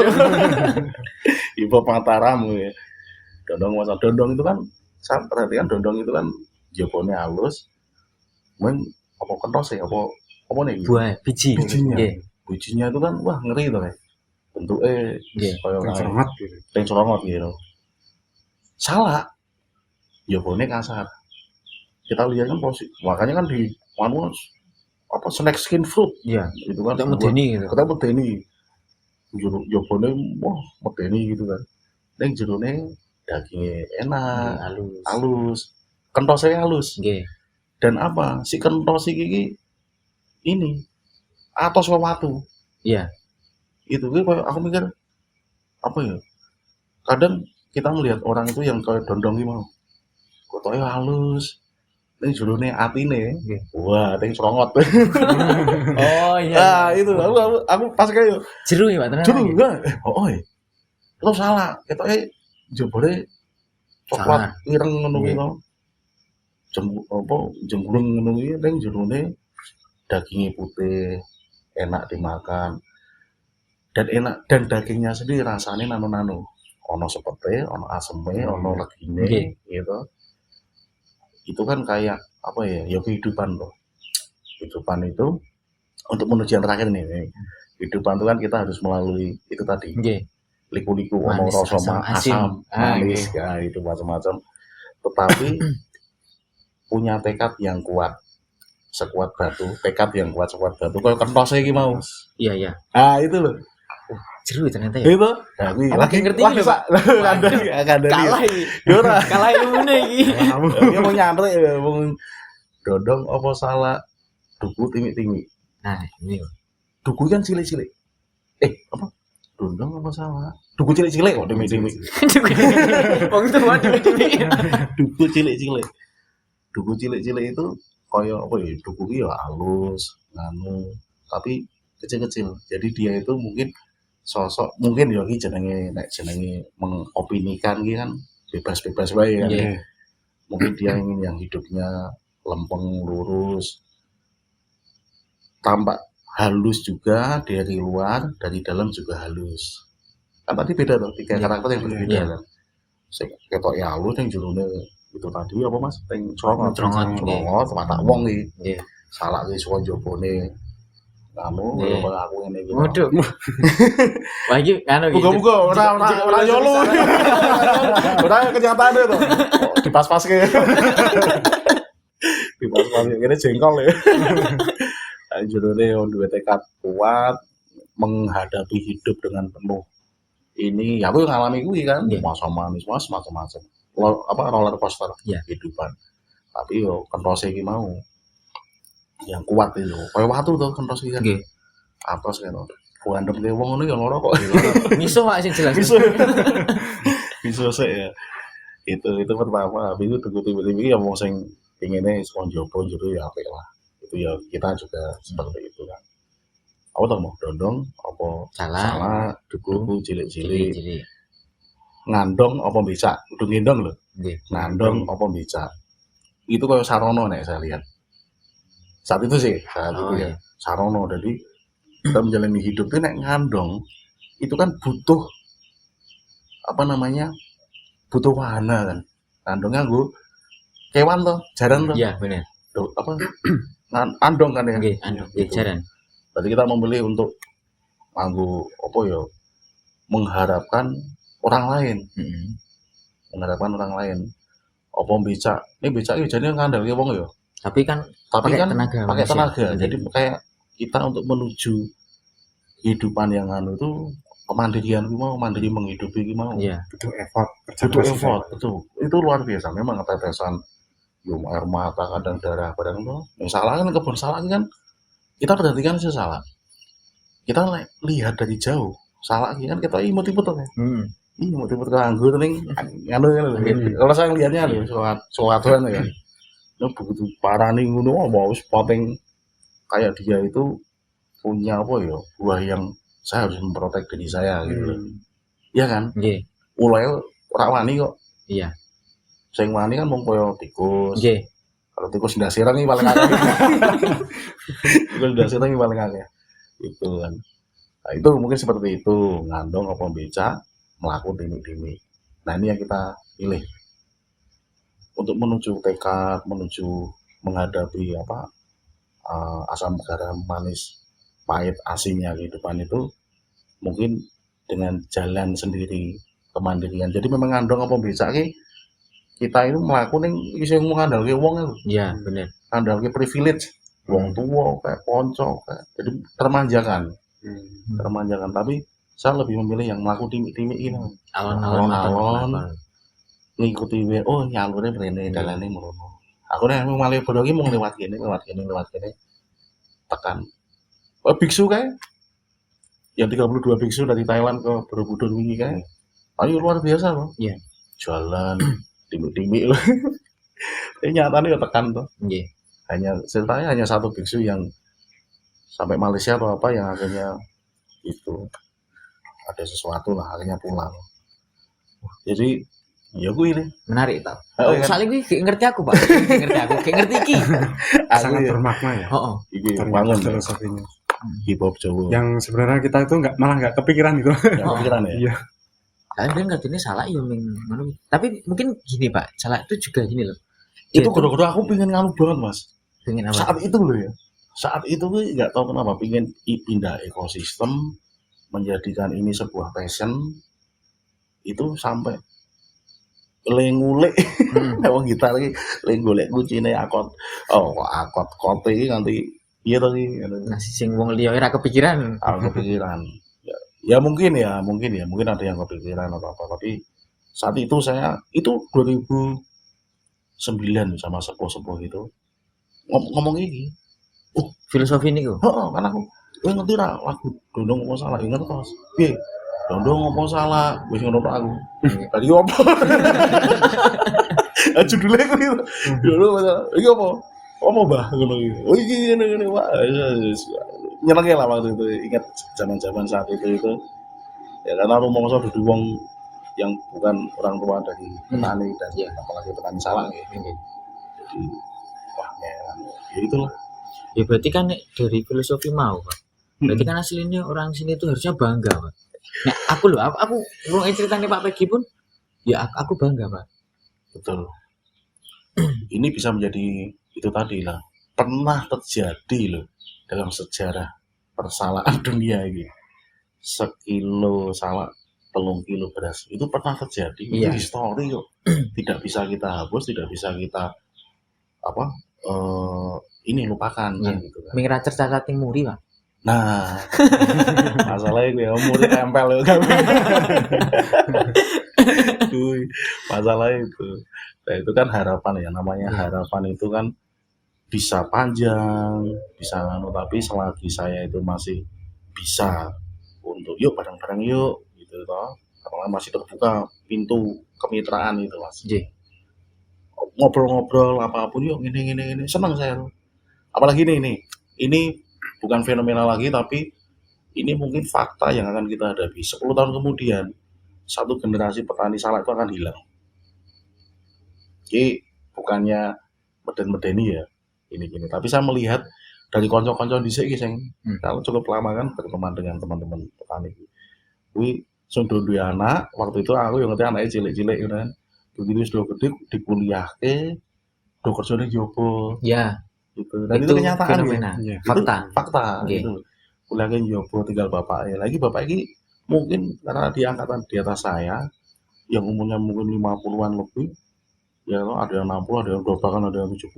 hip hop Mataram ya dondong masa dondong itu kan saya perhatikan dondong itu kan jawabannya halus mungkin apa kentos ya apa nih Buah biji. bijinya Nggih. bijinya itu kan wah ngeri tuh ya bentuknya Nggih. kayak Semangat gitu. cerongot gitu salah jawabannya kasar kita lihat kan posisi makanya kan di mana apa snack skin fruit Iya. itu kan Untuk medeni gitu. kita medeni jero jobone wah medeni gitu kan ning jerone dagingnya enak Halus. halus kentosnya halus Nggih. dan apa si kentos iki ini atos watu Iya. itu gue aku mikir apa ya kadang kita melihat orang itu yang kayak dondong iki mau kotoke halus ning jerone atine Nggih. wah ting serongot Oh iya. ah itu aku pas kayak Jeru ya Pak. Tenan. juru enggak itu salah ketoke jebole coklat ireng ngono kuwi to jemburung ngono kuwi ning jerone dagingnya putih enak dimakan dan dagingnya sendiri rasanya nano ono sepete ono aseme ono legine Nggih. gitu itu kan kayak apa ya kehidupan loh kehidupan itu untuk menuju yang terakhir nih kehidupan itu kan kita harus melalui itu tadi Nggih. liku-liku ono Manis, rasa asam, asam asin. manis ya itu macam-macam tetapi punya tekad yang kuat sekuat batu tekad yang kuat sekuat batu kayak kentos iki mau Iya. itu loh Jeru ternyata ya. itu nah, kuwi Aku lagi ngerti lagi ini, Pak. Kalah iki. ya ora Kalah ilmune iki. ya mau nyantri ya mau dodong apa salah duku timi Nah, ini. duku kan cilik-cilik apa dodong apa salah duku cilik-cilik kok timi Wong itu waduh ini. duku cilik-cilik itu kaya apa ya duku ki ya halus nganu tapi kecil-kecil. Jadi dia itu mungkin sosok mungkin ya iki jenenge mengopinikan ki kan bebas-bebas wae kan. Iya. Mungkin dia ingin yang hidupnya lempeng lurus, tampak halus juga dari luar, dari dalam juga halus. Kan tadi beda tuh, tiga Iya. karakter yang berbeda Iya. kan. Sing ketok ya halus yang jerone itu tadi apa Mas? Teng crongot, Crongot, mata wong iki. Nggih. Salah ki suwe jobone. Kamu Iya. kaya aku ngene iki. Waduh. Wah iki anu iki. Muga-muga ora nyolo. Ora kenyataan itu. Dipas-paske. Dipas-paske kene jengkol ya. Jerone duwe tekad kuat menghadapi hidup dengan penuh ini ya aku ngalami kuwi kan Iya. masa manis mas macam-macam roller coaster Iya. kehidupan tapi yo kentose iki mau yang kuat itu kaya watu tuh kentose iki kan Nggih. atos kan kuandep ke wong ngono ya loro kok Miso Pak sing jelas. bisa sih ya itu pertama tapi itu tiba-tiba ya wong sing pingine sponjobo jero ya apik lah itu ya kita juga seperti itu kan apa tuh mau dondong apa salah duku cilik-cilik Cilik. ngandong apa becak udah ngendong lho Nggih. ngandong apa becak itu kayak sarono nek saya lihat saat itu sih Oh, ya iya. sarono jadi kita menjalani hidup itu nek ngandong itu kan butuh apa namanya butuh wahana kan ngandongnya gue kewan tuh jaran tuh Iya, bener. apa andong kan ya Nggih, anu nggih Gitu. jaran. Berarti kita memilih untuk nganggo apa ya mengharapkan orang lain Heeh. mengharapkan orang lain apa becak ini becak ya jadi ngandel ke wong ya Tapi kan tapi pakai kan tenaga pakai manusia. tenaga Nggih. jadi kayak kita untuk menuju kehidupan yang anu itu kemandirian itu mau mandiri menghidupi itu mau Iya. butuh effort kerja butuh keras effort itu luar biasa memang ketetesan belum air mata kadang darah kadang itu yang salah kan kebun salah kan kita perhatikan sih salah kita lihat dari jauh salah kan kita imut-imut tuh Hmm. imut-imut kanggo ning anu kan lho. Iya. Kalau saya lihatnya lho suatu-suatuan ya itu begitu parah nih ngono mau spotting kayak dia itu punya apa ya buah yang saya harus memprotek diri saya gitu loh. Iya kan? Nggih. Mulai ora wani kok. Iya. Sing wani kan mung koyo tikus. Nggih. Kalau tikus ndak sirang iki paling akeh. Tikus ndak sirang iki paling akeh. Itu kan. Nah, itu mungkin seperti itu, ngandong apa becak, melakukan dini-dini. Nah, ini yang kita pilih. Untuk menuju tekad, menuju menghadapi apa asam garam manis pahit asinnya kehidupan itu mungkin dengan jalan sendiri kemandirian. Jadi memang ngandong apa becak ki kita itu melakukan yang iso ngandalke wong itu Iya, bener. ngandalke privilege wong tua kayak ponco kayak jadi termanjakan tapi saya lebih memilih yang melakukan timik-timik ini Alon-alon. ngikuti oh nyalure mrene dalane merono aku nek malah bodoh ki mung lewat kene tekan biksu kae yang 32 biksu dari Thailand ke Borobudur wingi kae ayo luar biasa loh Iya. jualan timik-timik loh ini nyatanya ya tekan tuh Nggih. ceritanya hanya satu biksu yang sampai Malaysia atau apa yang akhirnya itu ada sesuatu lah akhirnya pulang jadi ya gue ini Menarik tau. Oh, Oh, kan? soalnya gue gak ngerti aku, Pak. Gak ngerti aku, gak ngerti iki. sangat bermakna ya Heeh. iki ternyata bangun filosofinya hip hop Jawa yang sebenarnya kita itu malah nggak kepikiran gitu yang pikiran ya iya Kalian kan ngertinya salah ya ming ngono. Tapi mungkin gini, Pak. Salah itu juga gini loh. itu Dia gara-gara aku pengen nganu banget mas pengen apa? saat itu loh ya saat itu gue nggak tahu kenapa pengen pindah ekosistem menjadikan ini sebuah passion itu sampai lengulek wong gitar iki lenggolek kuncine akot akot kote iki nganti piye to iki Nasi sing wong liya ora kepikiran. aku kepikiran ya mungkin ada yang kepikiran atau apa tapi saat itu saya itu 2009 sama sepuh-sepuh itu ngomong ini Filosofi niku. kan aku ngerti ra lagu dondong apa salah inget tos piye dondong apa salah wis ngono tok aku tadi apa judulnya aku itu dulu iki apa Oh mau bah ngono iki. Oh iki ngene wah. Nyenengke lah waktu itu. Ingat zaman-zaman saat itu ya karena rumangsa dudu wong yang bukan orang tua dari petani dan Iya. apalagi petani salak ya. Oke. Jadi wah ya itulah. Ya berarti kan nek dari filosofi mau, Pak. Berarti kan aslinya orang sini itu harusnya bangga, Pak. Nah, aku ngurungin ceritanya Pak Pegi pun, ya aku bangga, Pak. Betul. Ini bisa menjadi itu tadi lah. Pernah terjadi loh dalam sejarah persalahan dunia ini. Sekilo salak 3 kilo beras itu pernah terjadi. Iya. Itu histori kok. Tidak bisa kita hapus, tidak bisa kita apa ini lupakan Iya. kan gitu kan. Mengira tercatat yang muri, Pak. Nah, masalahnya gue umurnya tempel ya kan. Cuy, masalahnya itu. Nah, itu kan harapan ya, namanya harapan itu kan bisa panjang, bisa tapi selagi saya itu masih bisa untuk yuk bareng-bareng yuk gitu toh. Karena masih terbuka pintu kemitraan itu Mas. Iya. Ngobrol-ngobrol apapun yuk ini senang saya. Apalagi ini bukan fenomena lagi tapi ini mungkin fakta yang akan kita hadapi 10 tahun kemudian satu generasi petani salak itu akan hilang. Jadi bukannya meden-medeni ya ini tapi saya melihat dari konco-konco dhisik iki sing kalau cukup lama kan berteman dengan teman-teman petani kuwi sing duwe anak waktu itu aku yang ngerti anaknya cilik-cilik gitu kan begitu sudah gede dikuliahke do kerjane jopo Ya, gitu dan itu kenyataan fenomena. Iya. fakta Oke. gitu kuliahnya jopo tinggal bapaknya lagi bapak ini mungkin karena di angkatan di atas saya yang umurnya mungkin 50-an lebih ya ada yang 60 ada yang 20 bahkan ada yang 70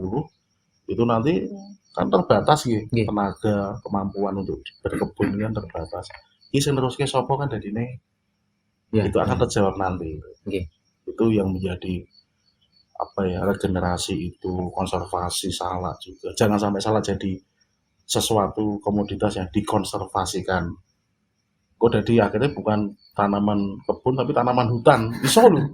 itu nanti kan terbatas gitu Nggih. tenaga kemampuan untuk berkebun kan terbatas ini seterusnya sopo kan dari ini Ya. itu akan terjawab nanti Nggih. itu yang menjadi apa ya regenerasi itu konservasi salak juga jangan sampai salak jadi sesuatu komoditas yang dikonservasikan kok jadi akhirnya bukan tanaman kebun tapi tanaman hutan bisa loh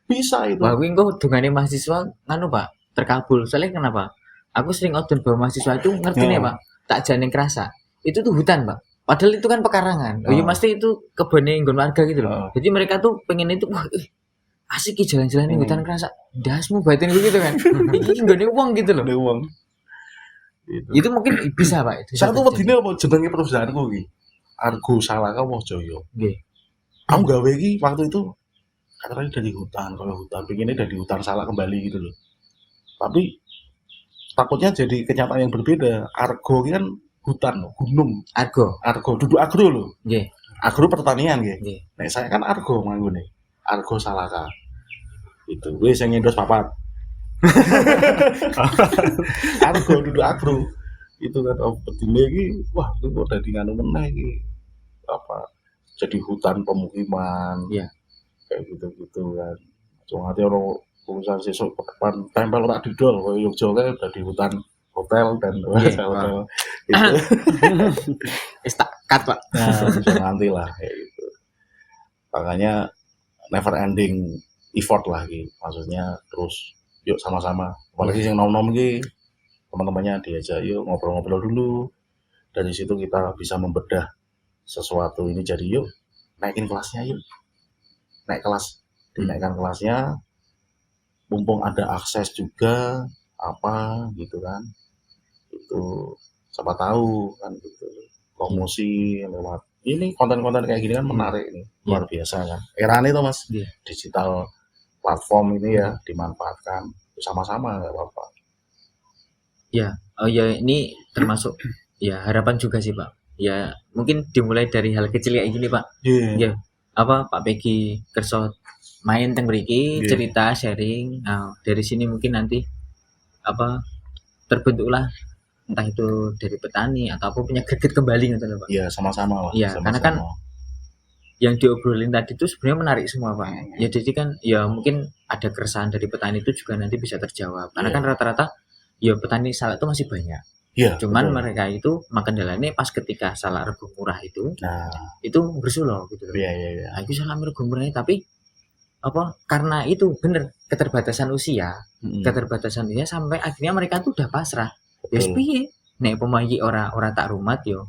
bisa itu Wah, kuwi engko dungane mahasiswa nganu, Pak, terkabul. Soalnya kenapa? Aku sering odon bahwa mahasiswa itu ngerti nih, Ya. Pak. Tak jane kerasa. Itu tuh hutan, Pak. Padahal itu kan pekarangan. Oh, iya Oh. pasti itu kebunnya nggon warga gitu loh. Oh. Jadi mereka tuh pengen itu, wah, asik ki jalan-jalan di hutan kerasa. Dasmu batin gitu kan. Iki nggone wong gitu loh. ada uang gitu. Itu mungkin bisa, Pak. Itu Saya tuh bisa wedine apa jenenge perusahaanku iki Argo Salaka Wojoyo Nggih. aku gawe iki waktu itu katanya dari hutan kalau hutan pengennya dari hutan salak kembali gitu loh tapi takutnya jadi kenyataan yang berbeda Argo ini kan hutan loh, gunung Argo. Argo duduk agro loh Nggih. agro pertanian gitu Nggih. nah saya kan Argo nih Argo Salaka itu gue yang ngendos papat Argo duduk agro itu kan oh bedine iki wah itu kok dadi nganu meneh iki apa jadi hutan pemukiman Iya. kayak gitu-gitu kan cuma nanti orang urusan sesuk ke depan tempel tak didol koyo Yogyakarta udah di hutan hotel dan hotel itu Wis tak cut, Pak. nah bisa nanti lah kayak gitu makanya never ending effort lah gitu maksudnya terus yuk sama-sama apalagi yang nom-nom iki teman-temannya diajak yuk ngobrol-ngobrol dulu dari situ kita bisa membedah sesuatu ini jadi yuk naikin kelasnya yuk naik kelas dinaikkan kelasnya mumpung ada akses juga apa gitu kan itu siapa tahu kan gitu promosi lewat ini konten-konten kayak gini kan menarik nih luar biasa kan era ini tuh mas Iya. digital platform ini ya dimanfaatkan sama-sama nggak apa-apa Oh ya, ini termasuk ya harapan juga sih, Pak. Ya, mungkin dimulai dari hal kecil kayak gini, Pak. Iya. Apa Pak Peggy kerso main teng mriki, Iya. cerita sharing. Nah, dari sini mungkin nanti apa terbentuklah entah itu dari petani atau apa punya greget kembali gitu loh, Pak. Iya sama-sama lah Iya, karena kan yang diobrolin tadi itu sebenarnya menarik semua, Pak. Ya jadi kan ya mungkin ada keresahan dari petani itu juga nanti bisa terjawab. Karena Iya. kan rata-rata ya petani salak itu masih banyak. iya Cuman betul. mereka itu makan dalannya pas ketika salak rego murah itu nah itu bersulo gitu loh. iya Nah, itu salak rego murah tapi karena itu bener keterbatasan usia, Mm-mm. sampai akhirnya mereka tuh udah pasrah. Ya Betul. piye? Nek upama iki ora tak rumat yo.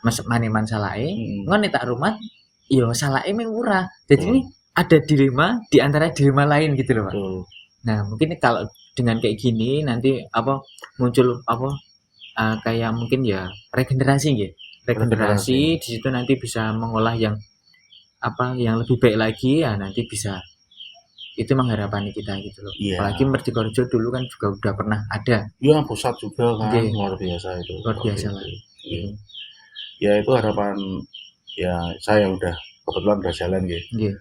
Mas maneman salahe, Mm-mm. ngono nek tak rumat yo salahe mung murah. Jadi Betul. ini ada dilema di antara dilema lain gitu loh, Pak. Betul. Nah, mungkin kalau dengan kayak gini nanti muncul kayak mungkin ya regenerasi gitu. Regenerasi di situ nanti bisa mengolah yang lebih baik lagi ya, nanti bisa itu mengharapan kita gitu loh. Iya. Apalagi Mertikorjo dulu kan juga udah pernah ada. Ya pusat juga kan, Oke. luar biasa itu. Luar biasa Waktu lah. itu. Iya. Ya itu harapan, ya saya udah kebetulan udah jalan gitu. Iya.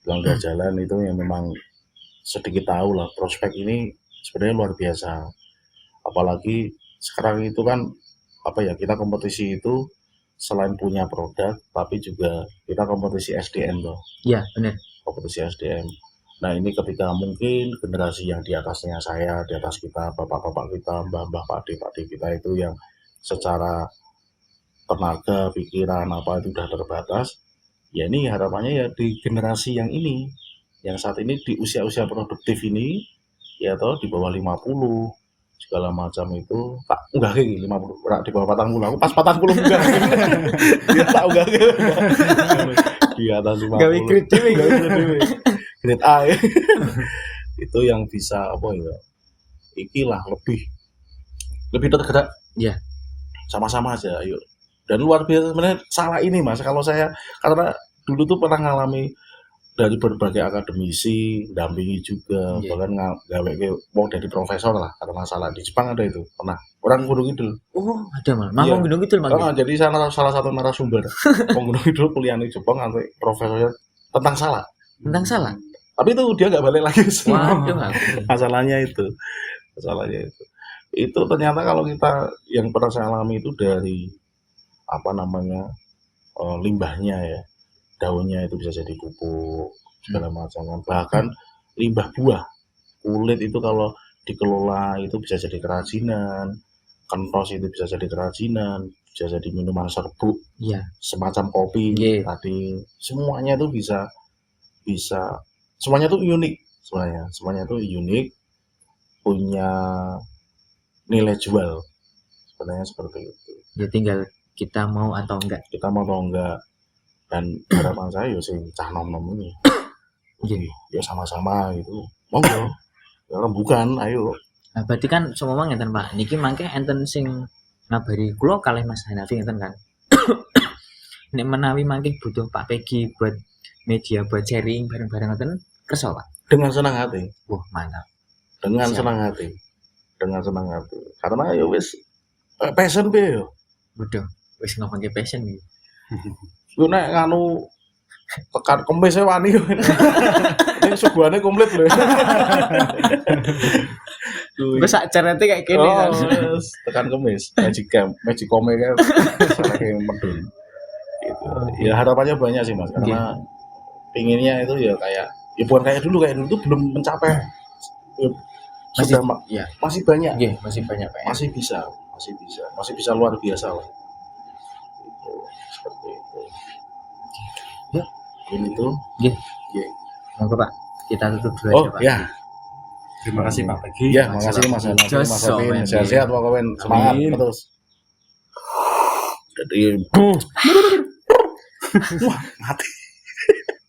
Bilang udah jalan itu yang memang sedikit tahu lah prospek ini sebenarnya luar biasa. Apalagi sekarang itu kan kita kompetisi itu selain punya produk tapi juga kita kompetisi SDM loh. Iya, benar. Kompetisi SDM. Nah ini ketika mungkin generasi yang di atasnya saya, di atas kita, bapak-bapak kita, mbah-mbah, pakde kita itu yang secara tenaga, pikiran itu udah terbatas, ya ini harapannya ya di generasi yang ini, yang saat ini di usia-usia produktif ini, ya toh di bawah 50, segala macam itu, enggak kayak 50, di bawah 40, aku pas 40 enggak, dia tak enggak di atas 50. Gawe grade dhewe. Grade A ya. Itu yang bisa ikilah lebih tergerak. Iya. Sama-sama aja, ayo. Dan luar biasa sebenarnya salah ini Mas, kalau saya karena dulu tuh pernah ngalami dari berbagai akademisi, dampingi juga, Iya. bahkan gawe mau dari profesor lah karena masalah di Jepang ada itu pernah orang Gunung Kidul. Oh, ada malah. Mang Iya. Gunung Kidul Mang. Jadi salah satu narasumber Gunung Kidul kuliah di Jepang sampai profesornya tentang salah. Tentang salah. Tapi itu dia nggak balik lagi ke sini. Waduh, aku. Masalahnya itu. Itu ternyata kalau kita yang pernah saya alami itu dari limbahnya ya, daunnya itu bisa jadi pupuk segala macam, bahkan limbah buah, kulit itu kalau dikelola itu bisa jadi kerajinan, kentos itu bisa jadi kerajinan, bisa jadi minuman serbuk, Iya. semacam kopi Iya. tadi, semuanya itu bisa semuanya itu unik semuanya itu unik, punya nilai jual sebenarnya seperti itu. Ya tinggal kita mau atau enggak. Dan harapan saya ya sing cah nom-nom ini Iya. ya sama-sama gitu, monggo ya rembukan, ayo. Nah, berarti kan semua ngeten Pak. Niki mangke enten sing ngabari kula kalih Mas Hanafi ngeten kan. Nek menawi mangke butuh Pak Pegi buat media buat sharing bareng-bareng ngeten, kersa Pak. Dengan senang hati, Wah, mantap. dengan Siap. senang hati karena ya wis passion be yo. Waduh, wis ngomongke passion iki. Yo nek nganu tekan kemis wani yo. Nek suguhane komplit lho. Gue sak carane kayak gini kan. Wes, tekan kemis, Magic Come kan kayak medun. Gitu. Ya harapannya banyak sih Mas, karena pinginnya itu ya kayak bukan kayak dulu tuh belum mencapai. Ya, Masih- sudah ya. masih banyak, Nggih, masih banyak Pak. masih bisa luar biasa lah. Itu seperti itu. Ya. Ini tuh. Nggih. Nggih. Monggo Pak, kita tutup dulu Oh aja Pak. ya, Terima kasih Pak Pegi. ya makasih Mas Hanafi, Jos, Mas Erwin, Somen. sehat-sehat pokoknya, semangat Amin. terus. Jadi, wah mati.